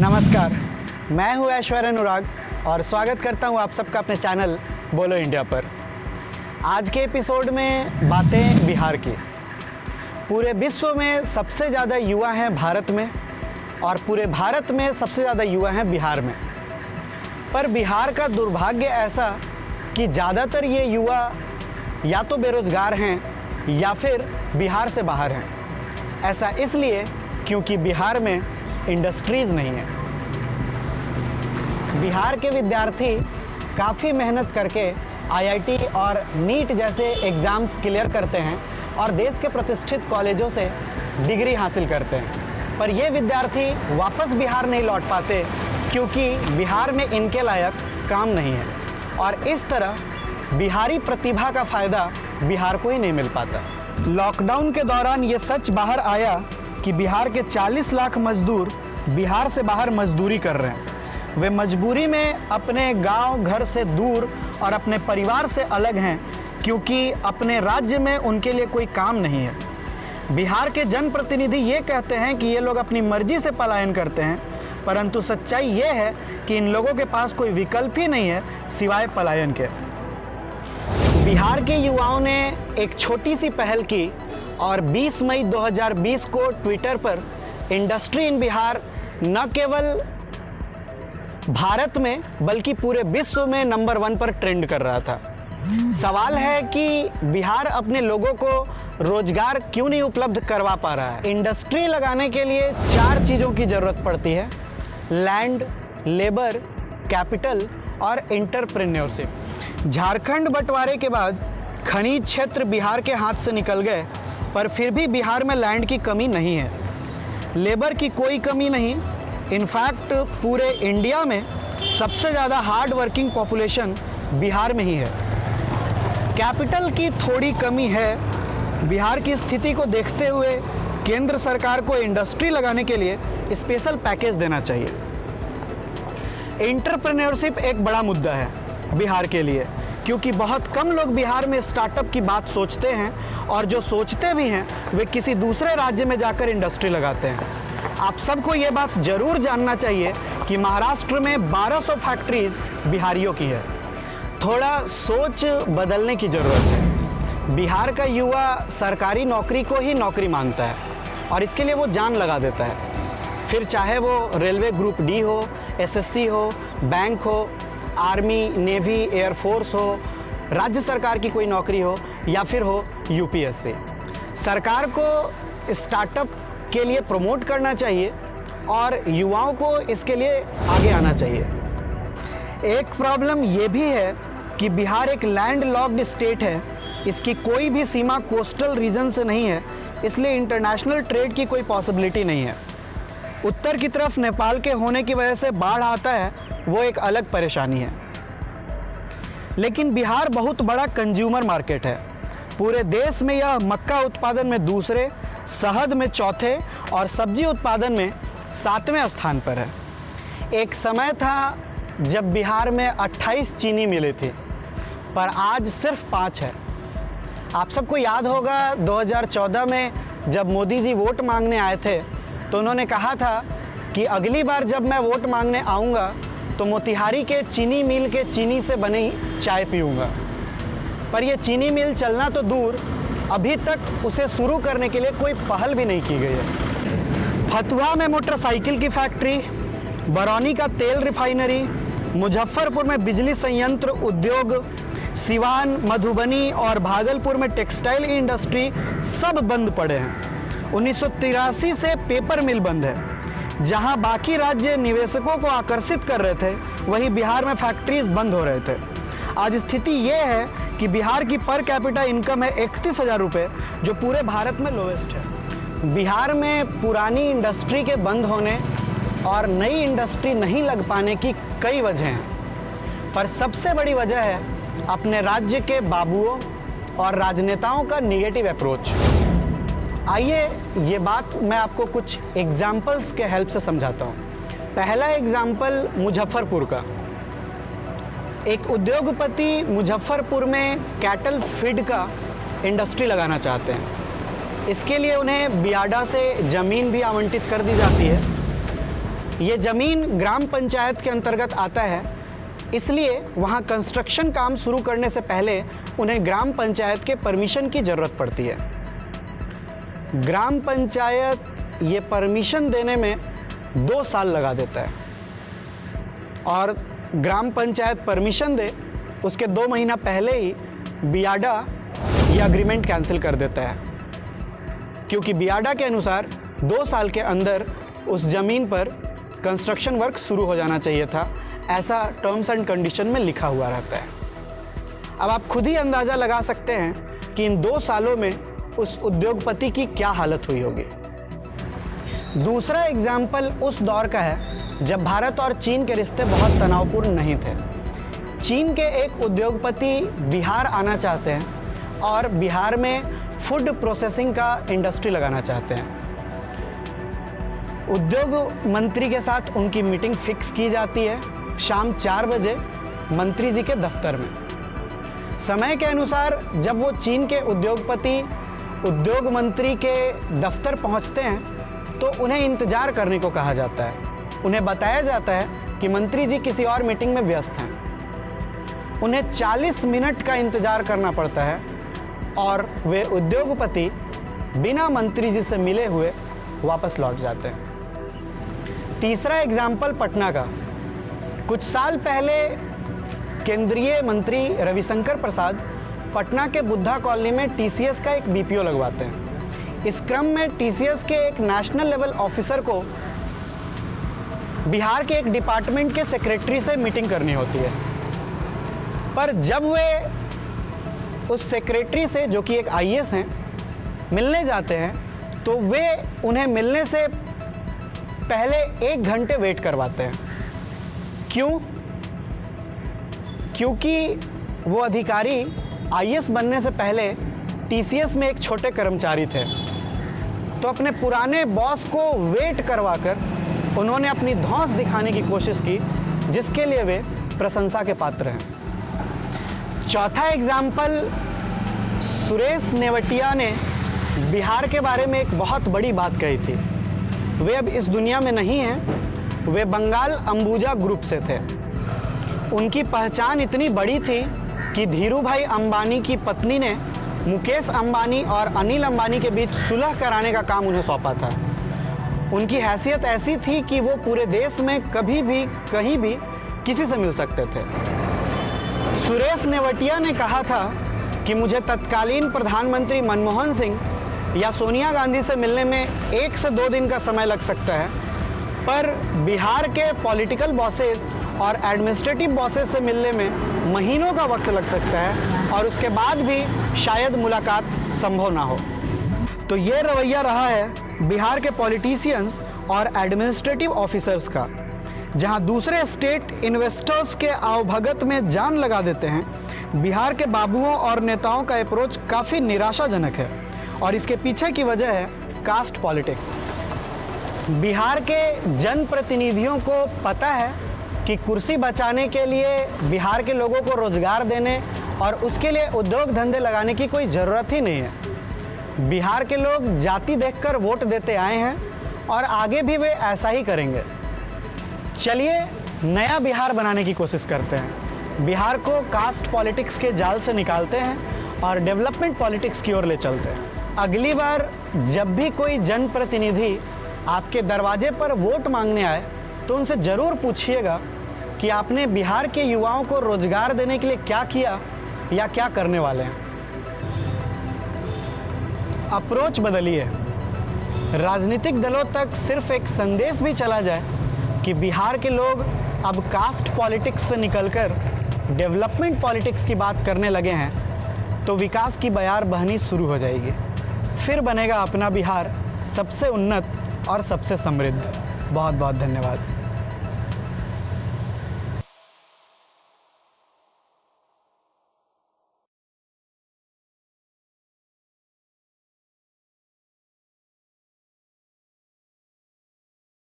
नमस्कार, मैं हूं ऐश्वर्य अनुराग और स्वागत करता हूं आप सबका अपने चैनल बोलो इंडिया पर। आज के एपिसोड में बातें बिहार की। पूरे विश्व में सबसे ज़्यादा युवा हैं भारत में और पूरे भारत में सबसे ज़्यादा युवा हैं बिहार में। पर बिहार का दुर्भाग्य ऐसा कि ज़्यादातर ये युवा या तो बेरोज़गार हैं या फिर बिहार से बाहर हैं। ऐसा इसलिए क्योंकि बिहार में इंडस्ट्रीज़ नहीं है। बिहार के विद्यार्थी काफ़ी मेहनत करके आईआईटी और नीट जैसे एग्ज़ाम्स क्लियर करते हैं और देश के प्रतिष्ठित कॉलेजों से डिग्री हासिल करते हैं, पर ये विद्यार्थी वापस बिहार नहीं लौट पाते क्योंकि बिहार में इनके लायक काम नहीं है और इस तरह बिहारी प्रतिभा का फ़ायदा बिहार को ही नहीं मिल पाता। लॉकडाउन के दौरान ये सच बाहर आया कि बिहार के 40 लाख मजदूर बिहार से बाहर मजदूरी कर रहे हैं। वे मजबूरी में अपने गांव घर से दूर और अपने परिवार से अलग हैं क्योंकि अपने राज्य में उनके लिए कोई काम नहीं है। बिहार के जनप्रतिनिधि ये कहते हैं कि ये लोग अपनी मर्जी से पलायन करते हैं, परंतु सच्चाई ये है कि इन लोगों के पास कोई विकल्प ही नहीं है सिवाय पलायन के। बिहार के युवाओं ने एक छोटी सी पहल की और 20 मई 2020 को ट्विटर पर इंडस्ट्री इन बिहार न केवल भारत में बल्कि पूरे विश्व में नंबर 1 पर ट्रेंड कर रहा था। सवाल है कि बिहार अपने लोगों को रोजगार क्यों नहीं उपलब्ध करवा पा रहा है। इंडस्ट्री लगाने के लिए 4 चीज़ों की ज़रूरत पड़ती है: लैंड, लेबर, कैपिटल और एंटरप्रेन्योरशिप। झारखंड बंटवारे के बाद खनिज क्षेत्र बिहार के हाथ से निकल गए, पर फिर भी बिहार में लैंड की कमी नहीं है, लेबर की कोई कमी नहीं। इनफैक्ट पूरे इंडिया में सबसे ज़्यादा हार्ड वर्किंग पॉपुलेशन बिहार में ही है। कैपिटल की थोड़ी कमी है। बिहार की स्थिति को देखते हुए केंद्र सरकार को इंडस्ट्री लगाने के लिए स्पेशल पैकेज देना चाहिए। एंटरप्रेन्योरशिप एक बड़ा मुद्दा है बिहार के लिए, क्योंकि बहुत कम लोग बिहार में स्टार्टअप की बात सोचते हैं और जो सोचते भी हैं वे किसी दूसरे राज्य में जाकर इंडस्ट्री लगाते हैं। आप सबको ये बात ज़रूर जानना चाहिए कि महाराष्ट्र में 1200 फैक्ट्रीज बिहारियों की है। थोड़ा सोच बदलने की ज़रूरत है। बिहार का युवा सरकारी नौकरी को ही नौकरी मानता है और इसके लिए वो जान लगा देता है, फिर चाहे वो रेलवे ग्रुप डी हो, एसएससी हो, बैंक हो, आर्मी, नेवी, एयरफोर्स हो, राज्य सरकार की कोई नौकरी हो या फिर हो यूपीएससी। सरकार को स्टार्टअप के लिए प्रमोट करना चाहिए और युवाओं को इसके लिए आगे आना चाहिए। एक प्रॉब्लम ये भी है कि बिहार एक लैंड लॉक्ड स्टेट है। इसकी कोई भी सीमा कोस्टल रीजन से नहीं है, इसलिए इंटरनेशनल ट्रेड की कोई पॉसिबिलिटी नहीं है। उत्तर की तरफ नेपाल के होने की वजह से बाढ़ आता है, वो एक अलग परेशानी है। लेकिन बिहार बहुत बड़ा कंज्यूमर मार्केट है। पूरे देश में यह मक्का उत्पादन में दूसरे, शहद में चौथे और सब्जी उत्पादन में 7वें स्थान पर है। एक समय था जब बिहार में 28 चीनी मिलें थी, पर आज सिर्फ 5 है। आप सबको याद होगा 2014 में जब मोदी जी वोट मांगने आए थे तो उन्होंने कहा था कि अगली बार जब मैं वोट मांगने आऊँगा तो मोतिहारी के चीनी मिल के चीनी से बनी चाय पीऊँगा। पर यह चीनी मिल चलना तो दूर, अभी तक उसे शुरू करने के लिए कोई पहल भी नहीं की गई है। फतुहा में मोटरसाइकिल की फैक्ट्री, बरौनी का तेल रिफाइनरी, मुजफ्फरपुर में बिजली संयंत्र उद्योग, सिवान, मधुबनी और भागलपुर में टेक्सटाइल इंडस्ट्री सब बंद पड़े हैं। 1983 से पेपर मिल बंद है। जहां बाकी राज्य निवेशकों को आकर्षित कर रहे थे, वहीं बिहार में फैक्ट्रीज बंद हो रहे थे। आज स्थिति ये है कि बिहार की पर कैपिटा इनकम है 31,000 रुपये, जो पूरे भारत में लोवेस्ट है। बिहार में पुरानी इंडस्ट्री के बंद होने और नई इंडस्ट्री नहीं लग पाने की कई वजह हैं, पर सबसे बड़ी वजह है अपने राज्य के बाबुओं और राजनेताओं का निगेटिव अप्रोच। आइए ये बात मैं आपको कुछ एग्जाम्पल्स के हेल्प से समझाता हूँ। पहला एग्जाम्पल मुजफ्फरपुर का। एक उद्योगपति मुजफ्फरपुर में कैटल फीड का इंडस्ट्री लगाना चाहते हैं। इसके लिए उन्हें बियाडा से ज़मीन भी आवंटित कर दी जाती है ये ज़मीन ग्राम पंचायत के अंतर्गत आता है, इसलिए वहाँ कंस्ट्रक्शन काम शुरू करने से पहले उन्हें ग्राम पंचायत के परमिशन की ज़रूरत पड़ती है। ग्राम पंचायत ये परमिशन देने में 2 साल लगा देता है और ग्राम पंचायत परमिशन दे उसके 2 महीना पहले ही बियाडा ये एग्रीमेंट कैंसिल कर देता है, क्योंकि बियाडा के अनुसार 2 साल के अंदर उस ज़मीन पर कंस्ट्रक्शन वर्क शुरू हो जाना चाहिए था, ऐसा टर्म्स एंड कंडीशन में लिखा हुआ रहता है। अब आप खुद ही अंदाज़ा लगा सकते हैं कि इन 2 सालों में उस उद्योगपति की क्या हालत हुई होगी। दूसरा एग्जाम्पल उस दौर का है जब भारत और चीन के रिश्ते बहुत तनावपूर्ण नहीं थे। चीन के एक उद्योगपति बिहार आना चाहते हैं और बिहार में फूड प्रोसेसिंग का इंडस्ट्री लगाना चाहते हैं। उद्योग मंत्री के साथ उनकी मीटिंग फिक्स की जाती है शाम 4 बजे मंत्री जी के दफ्तर में। समय के अनुसार जब वो चीन के उद्योगपति उद्योग मंत्री के दफ्तर पहुंचते हैं तो उन्हें इंतज़ार करने को कहा जाता है। उन्हें बताया जाता है कि मंत्री जी किसी और मीटिंग में व्यस्त हैं। उन्हें 40 मिनट का इंतज़ार करना पड़ता है और वे उद्योगपति बिना मंत्री जी से मिले हुए वापस लौट जाते हैं। तीसरा एग्जाम्पल पटना का। कुछ साल पहले केंद्रीय मंत्री रविशंकर प्रसाद पटना के बुद्धा कॉलोनी में टीसीएस का एक बीपीओ लगवाते हैं। इस क्रम में टीसीएस के एक नेशनल लेवल ऑफिसर को बिहार के एक डिपार्टमेंट के सेक्रेटरी से मीटिंग करनी होती है, पर जब वे उस सेक्रेटरी से, जो कि एक आईएएस हैं, मिलने जाते हैं तो वे उन्हें मिलने से पहले 1 घंटे वेट करवाते हैं। क्यों? क्योंकि वो अधिकारी आईएएस बनने से पहले टीसीएस में एक छोटे कर्मचारी थे, तो अपने पुराने बॉस को वेट करवाकर उन्होंने अपनी धौंस दिखाने की कोशिश की, जिसके लिए वे प्रशंसा के पात्र हैं। चौथा एग्जाम्पल, सुरेश नेवटिया ने बिहार के बारे में एक बहुत बड़ी बात कही थी। वे अब इस दुनिया में नहीं हैं, वे बंगाल अंबुजा ग्रुप से थे। उनकी पहचान इतनी बड़ी थी कि धीरूभाई अंबानी की पत्नी ने मुकेश अंबानी और अनिल अंबानी के बीच सुलह कराने का काम उन्हें सौंपा था। उनकी हैसियत ऐसी थी कि वो पूरे देश में कभी भी कहीं भी किसी से मिल सकते थे। सुरेश नेवटिया ने कहा था कि मुझे तत्कालीन प्रधानमंत्री मनमोहन सिंह या सोनिया गांधी से मिलने में 1 से 2 दिन का समय लग सकता है, पर बिहार के पॉलिटिकल बॉसेस और एडमिनिस्ट्रेटिव बॉसेस से मिलने में महीनों का वक्त लग सकता है और उसके बाद भी शायद मुलाकात संभव ना हो। तो ये रवैया रहा है बिहार के पॉलिटिशियंस और एडमिनिस्ट्रेटिव ऑफिसर्स का, जहां दूसरे स्टेट इन्वेस्टर्स के आवभगत में जान लगा देते हैं। बिहार के बाबुओं और नेताओं का अप्रोच काफ़ी निराशाजनक है और इसके पीछे की वजह है कास्ट पॉलिटिक्स। बिहार के जनप्रतिनिधियों को पता है कि कुर्सी बचाने के लिए बिहार के लोगों को रोजगार देने और उसके लिए उद्योग धंधे लगाने की कोई ज़रूरत ही नहीं है। बिहार के लोग जाति देखकर वोट देते आए हैं और आगे भी वे ऐसा ही करेंगे। चलिए नया बिहार बनाने की कोशिश करते हैं। बिहार को कास्ट पॉलिटिक्स के जाल से निकालते हैं और डेवलपमेंट पॉलिटिक्स की ओर ले चलते हैं। अगली बार जब भी कोई जनप्रतिनिधि आपके दरवाजे पर वोट मांगने आए तो उनसे ज़रूर पूछिएगा कि आपने बिहार के युवाओं को रोजगार देने के लिए क्या किया या क्या करने वाले हैं। अप्रोच बदलिए। राजनीतिक दलों तक सिर्फ एक संदेश भी चला जाए कि बिहार के लोग अब कास्ट पॉलिटिक्स से निकलकर डेवलपमेंट पॉलिटिक्स की बात करने लगे हैं, तो विकास की बयार बहनी शुरू हो जाएगी। फिर बनेगा अपना बिहार सबसे उन्नत और सबसे समृद्ध। बहुत बहुत धन्यवाद।